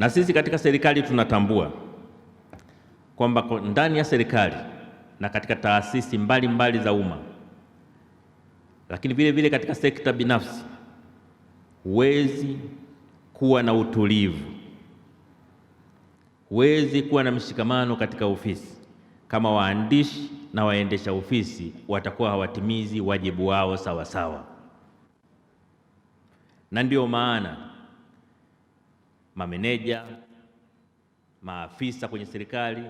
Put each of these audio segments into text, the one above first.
Na sisi katika serikali tunatambua kwamba ndani ya serikali na katika taasisi mbalimbali za umma, lakini vile vile katika sekta binafsi, huwezi kuwa na utulivu, huwezi kuwa na mshikamano katika ofisi kama waandishi na waendesha ofisi watakuwa hawatimizi wajibu wao sawa sawa. Na ndio maana mameneja, maafisa kwenye serikali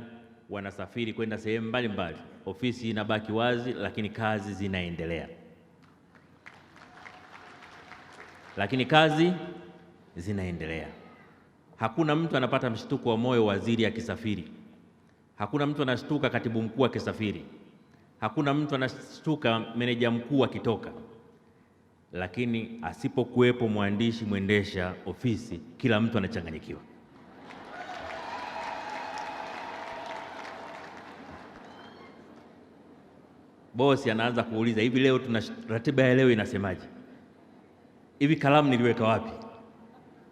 wanasafiri kwenda sehemu mbalimbali, ofisi inabaki wazi, lakini kazi zinaendelea. Hakuna mtu anapata mshtuko wa moyo waziri akisafiri. Hakuna mtu anashtuka katibu mkuu akisafiri. Hakuna mtu anashtuka meneja mkuu akitoka. Lakini asipokuwepo mwandishi mwendesha ofisi, kila mtu anachanganyikiwa. Bosi anaanza kuuliza, hivi leo tuna ratiba ya leo inasemaje? Hivi kalamu niliweka wapi?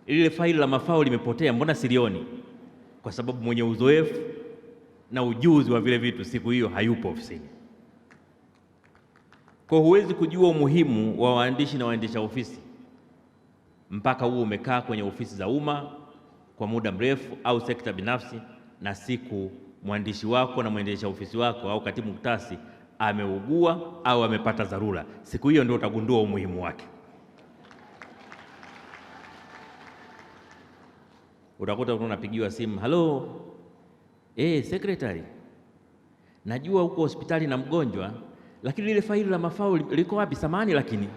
Ile faili la mafao limepotea, mbona silioni? Kwa sababu mwenye uzoefu na ujuzi wa vile vitu siku hiyo hayupo ofisini. Kwa huwezi kujua umuhimu wa waandishi na waendesha ofisi mpaka huo umekaa kwenye ofisi za umma kwa muda mrefu au sekta binafsi, na siku mwandishi wako na mwendesha ofisi wako au katibu mktasi ameugua au amepata dharura, siku hiyo ndio utagundua umuhimu wake. Utakuta unapigiwa simu, halo, secretary, najua uko hospitali na mgonjwa, lakini lile faili la mafao liko wapi? Samahani, lakini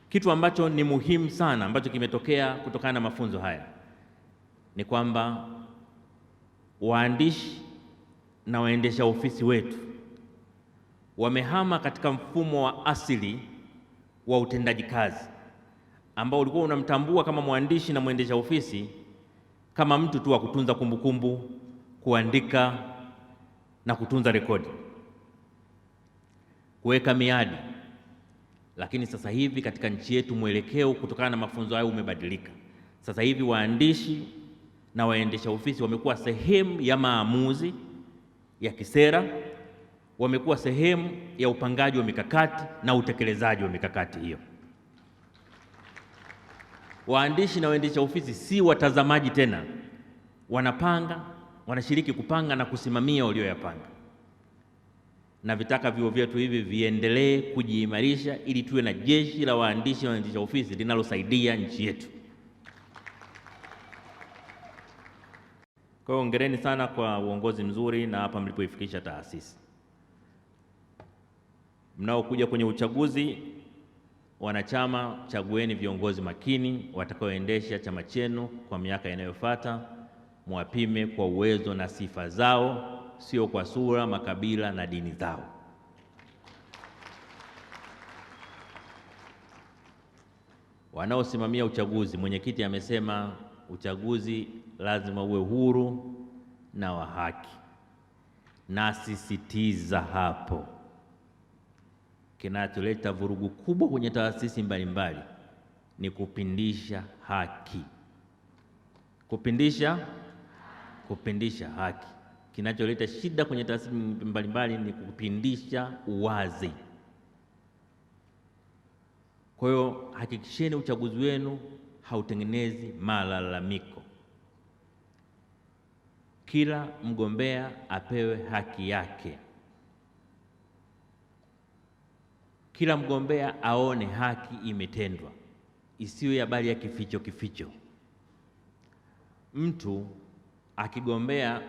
kitu ambacho ni muhimu sana ambacho kimetokea kutokana na mafunzo haya ni kwamba waandishi na waendesha ofisi wetu wamehama katika mfumo wa asili wa utendaji kazi ambao ulikuwa unamtambua kama mwandishi na mwendesha ofisi kama mtu tu wa kutunza kumbukumbu, kuandika na kutunza rekodi, kuweka miadi. Lakini sasa hivi katika nchi yetu mwelekeo kutokana na mafunzo hayo umebadilika. Sasa hivi waandishi na waendesha ofisi wamekuwa sehemu ya maamuzi ya kisera, wamekuwa sehemu ya upangaji wa mikakati na utekelezaji wa mikakati hiyo. Waandishi na waendesha ofisi si watazamaji tena, wanapanga, wanashiriki kupanga na kusimamia walioyapanga. Na vitaka vyuo vyetu hivi viendelee kujiimarisha ili tuwe na jeshi la waandishi na waendesha ofisi linalosaidia nchi yetu. Kwa hiyo hongereni sana kwa uongozi mzuri na hapa mlipoifikisha taasisi. Mnaokuja kwenye uchaguzi, wanachama, chagueni viongozi makini watakaoendesha chama chenu kwa miaka inayofuata. Mwapime kwa uwezo na sifa zao, sio kwa sura, makabila na dini zao. Wanaosimamia uchaguzi, mwenyekiti amesema uchaguzi lazima uwe huru na wa haki. Nasisitiza hapo. Kinacholeta vurugu kubwa kwenye taasisi mbalimbali ni kupindisha haki. Kupindisha haki. Kinacholeta shida kwenye taasisi mbalimbali ni kupindisha uwazi. Kwa hiyo hakikisheni uchaguzi wenu hautengenezi malalamiko. Kila mgombea apewe haki yake. Kila mgombea aone haki imetendwa, isiwe habari ya kificho. Mtu akigombea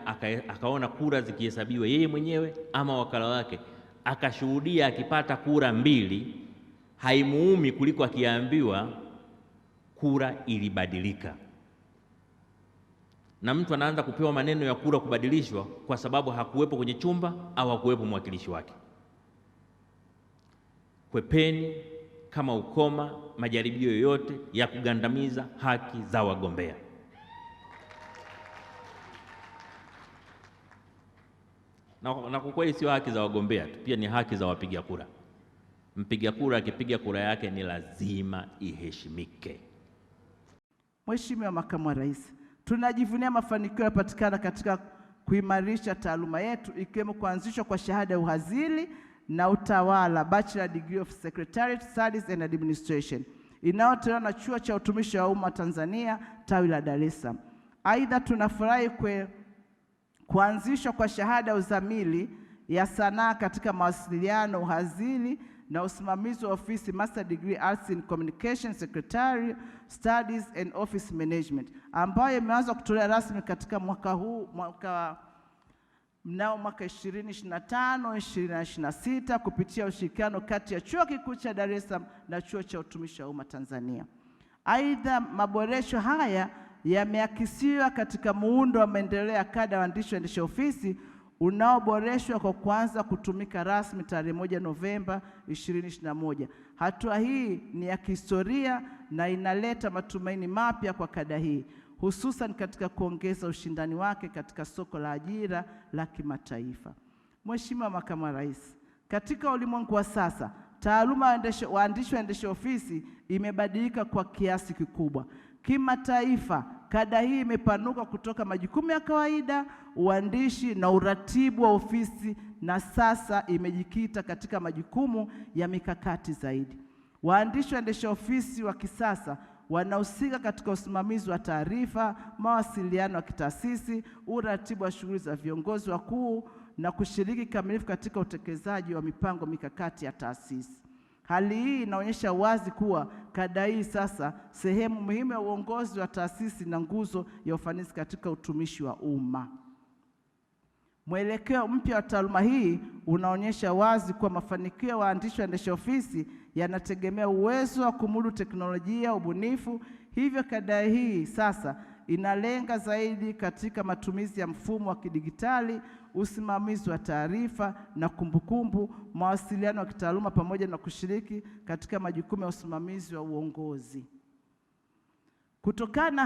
akaona kura zikihesabiwa yeye mwenyewe ama wakala wake, akashuhudia akipata kura 2, haimuumi kuliko akiambiwa kura ilibadilika. Na mtu anaanza kupewa maneno ya kura kubadilishwa kwa sababu hakuwepo kwenye chumba au hakuwepo mwakilishi wake. Kwepeni kama ukoma majaribio yoyote ya kugandamiza haki za wagombea. Na kwa kweli sio haki za wagombea tu, pia ni haki za wapiga kura. mpiga kura akipiga kura yake ni lazima iheshimike. Mheshimiwa Makamu wa Rais, tunajivunia mafanikio yanayopatikana katika kuimarisha taaluma yetu, ikiwemo kuanzishwa kwa shahada ya uhazili na utawala, Bachelor Degree of Secretariat Studies and Administration, inayotolewa na Chuo cha Utumishi wa Umma Tanzania tawi la Dar es Salaam. Aidha, tunafurahi kuanzishwa kwa shahada ya uzamili ya sanaa katika mawasiliano, uhazili na usimamizi wa ofisi, Master Degree Arts in Communication, Secretarial Studies and Office Management, ambayo imeanza kutolewa rasmi katika mwaka 2025-2026 kupitia ushirikiano kati ya Chuo Kikuu cha Dar es Salaam na Chuo cha Utumishi wa Umma Tanzania. Aidha, maboresho haya yameakisiwa katika muundo wa maendeleo ya kada ya waandishi waendesha ofisi unaoboreshwa kwa kuanza kutumika rasmi tarehe 1 Novemba 2021. Hatua hii ni ya kihistoria na inaleta matumaini mapya kwa kada hii, hususan katika kuongeza ushindani wake katika soko la ajira la kimataifa. Mheshimiwa Makamu wa Rais, katika ulimwengu wa sasa, taaluma ya waandishi waendesha ofisi imebadilika kwa kiasi kikubwa. Kimataifa, kada hii imepanuka kutoka majukumu ya kawaida, uandishi na uratibu wa ofisi, na sasa imejikita katika majukumu ya mikakati zaidi. Waandishi waendesha ofisi wa kisasa wanahusika katika usimamizi wa taarifa, mawasiliano ya kitaasisi, uratibu wa shughuli za viongozi wakuu na kushiriki kikamilifu katika utekelezaji wa mipango mikakati ya taasisi. Hali hii inaonyesha wazi kuwa kada hii sasa sehemu muhimu ya uongozi wa taasisi na nguzo ya ufanisi katika utumishi wa umma. Mwelekeo mpya wa taaluma hii unaonyesha wazi kuwa mafanikio ya waandishi waendesha ofisi yanategemea uwezo wa kumudu teknolojia, ubunifu. Hivyo kada hii sasa inalenga zaidi katika matumizi ya mfumo wa kidigitali, usimamizi wa taarifa na kumbukumbu, mawasiliano ya kitaaluma, pamoja na kushiriki katika majukumu ya usimamizi wa uongozi. Kutokana na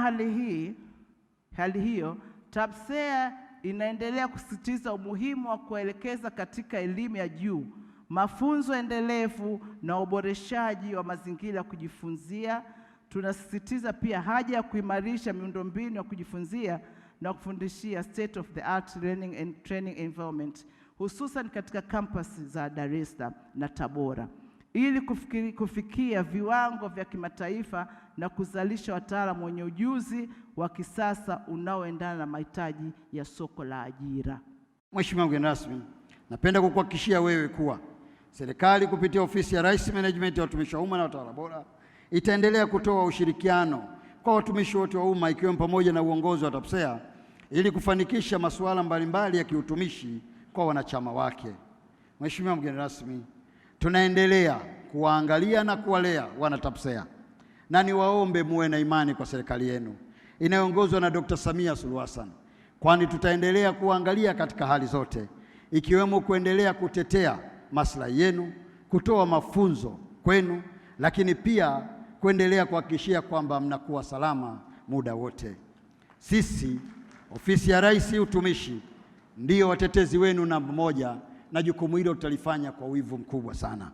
hali hiyo, TAPSEA inaendelea kusisitiza umuhimu wa kuelekeza katika elimu ya juu, mafunzo endelevu na uboreshaji wa mazingira ya kujifunzia. Tunasisitiza pia haja ya kuimarisha miundombinu ya kujifunzia na kufundishia state of the art learning and training environment, hususan katika kampasi za Dar es Salaam na Tabora, ili kufikia viwango vya kimataifa na kuzalisha wataalamu wenye ujuzi wa kisasa unaoendana na mahitaji ya soko la ajira. Mheshimiwa mgeni rasmi, napenda kukuhakikishia wewe kuwa serikali kupitia Ofisi ya Rais Management ya Watumishi wa Umma na Utawala Bora itaendelea kutoa ushirikiano kwa watumishi wote wa umma, ikiwemo pamoja na uongozi wa TAPSEA, ili kufanikisha masuala mbalimbali ya kiutumishi kwa wanachama wake. Mheshimiwa mgeni rasmi, tunaendelea kuwaangalia na kuwalea wana TAPSEA, na niwaombe muwe na imani kwa serikali yenu inayoongozwa na Dr. Samia Suluhu Hassan, kwani tutaendelea kuangalia katika hali zote, ikiwemo kuendelea kutetea maslahi yenu, kutoa mafunzo kwenu, lakini pia kuendelea kuhakikishia kwamba mnakuwa salama muda wote. Sisi Ofisi ya Rais Utumishi ndiyo watetezi wenu namba moja, na jukumu hilo tutalifanya kwa wivu mkubwa sana.